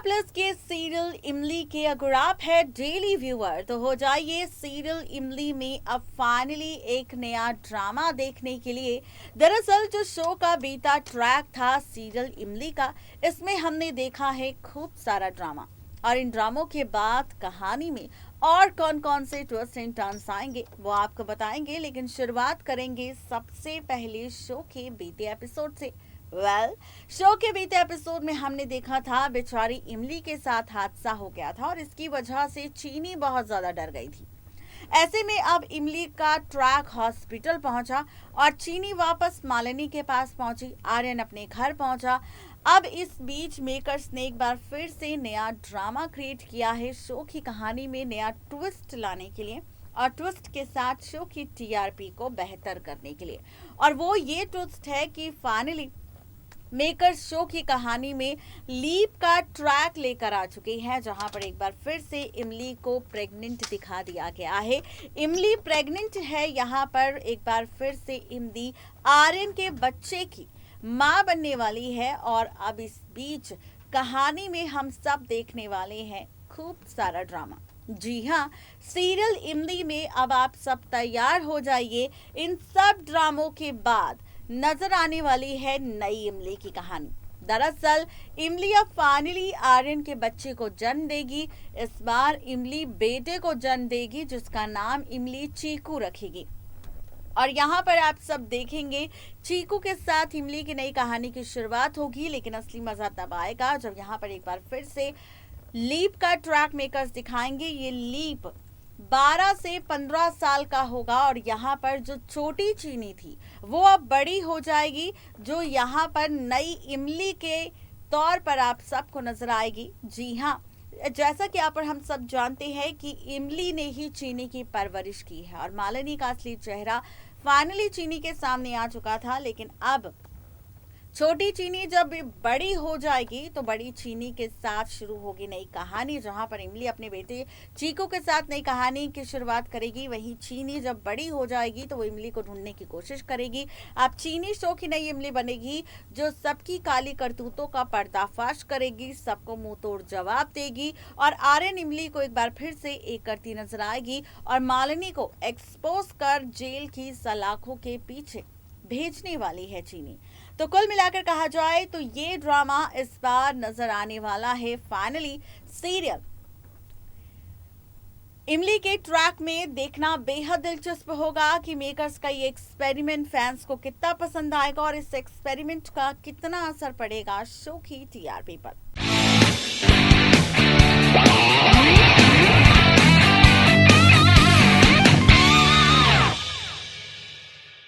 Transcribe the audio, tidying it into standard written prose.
Plus के serial इमली के अगर आप है डेली व्यूअर तो हो जाइए सीरियल इमली में अब फाइनली एक नया ड्रामा देखने के लिए। दरअसल जो शो का बीटा ट्रैक था सीरियल इमली का, इसमें हमने देखा है खूब सारा ड्रामा और इन ड्रामों के बाद कहानी में और कौन कौन से ट्विस्ट एंड टर्न्स आएंगे वो आपको बताएंगे। लेकिन शुरुआत करेंगे सबसे पहले शो के बीते एपिसोड से। शो के बीते एपिसोड में हमने देखा था बेचारी इमली के साथ हादसा हो गया था और इसकी वजह से चीनी बहुत ज्यादा डर गई थी। ऐसे में अब इमली का ट्रैक हॉस्पिटल पहुंचा और चीनी वापस मालिनी के पास पहुंची, आर्यन अपने घर पहुंचा। अब इस बीच मेकर्स ने एक बार फिर से नया ड्रामा क्रिएट किया है शो की कहानी में नया ट्विस्ट लाने के लिए और ट्विस्ट के साथ शो की टीआरपी को बेहतर करने के लिए। और वो ये ट्विस्ट है कि फाइनली मेकर्स शो की कहानी में लीप का ट्रैक लेकर आ चुके हैं, जहां पर एक बार फिर से इमली को प्रेग्नेंट दिखा दिया गया है। इमली प्रेग्नेंट है, यहां पर एक बार फिर से इमली आर्यन के बच्चे की मां बनने वाली है। और अब इस बीच कहानी में हम सब देखने वाले हैं खूब सारा ड्रामा। जी हाँ, सीरियल इमली में अब आप सब तैयार हो जाइए। इन सब ड्रामों के बाद नजर आने वाली है नई इमली की कहानी। दरअसल इमली अब फाइनली आर्यन के बच्चे को जन्म देगी। इस बार इमली बेटे को जन्म देगी जिसका नाम इमली चीकू रखेगी। और यहाँ पर आप सब देखेंगे चीकू के साथ इमली की नई कहानी की शुरुआत होगी। लेकिन असली मजा तब आएगा जब यहाँ पर एक बार फिर से लीप का ट्रैक मेकर्स दिखाएंगे। ये लीप 12 से 15 साल का होगा और यहाँ पर जो छोटी चीनी थी वो अब बड़ी हो जाएगी, जो यहाँ पर नई इमली के तौर पर आप सबको नजर आएगी। जी हाँ, जैसा कि यहाँ पर हम सब जानते हैं कि इमली ने ही चीनी की परवरिश की है और मालिनी का असली चेहरा फाइनली चीनी के सामने आ चुका था। लेकिन अब छोटी चीनी जब बड़ी हो जाएगी तो बड़ी चीनी के साथ शुरू होगी नई कहानी, जहां पर इमली अपने बेटे चीकू के साथ नई कहानी की शुरुआत करेगी। वहीं चीनी जब बड़ी हो जाएगी तो वो इमली को ढूंढने की कोशिश करेगी। अब चीनी शो की नई इमली बनेगी जो सबकी काली करतूतों का पर्दाफाश करेगी, सबको मुंह तोड़ जवाब देगी और आर्यन इमली को एक बार फिर से एक करती नजर आएगी और मालिनी को एक्सपोज कर जेल की सलाखों के पीछे भेजने वाली है चीनी। तो कुल मिलाकर कहा जाए तो ये ड्रामा इस बार नजर आने वाला है फाइनली सीरियल इमली के ट्रैक में। देखना बेहद दिलचस्प होगा कि मेकर्स का ये एक्सपेरिमेंट फैंस को कितना पसंद आएगा और इस एक्सपेरिमेंट का कितना असर पड़ेगा शो की टीआरपी पर।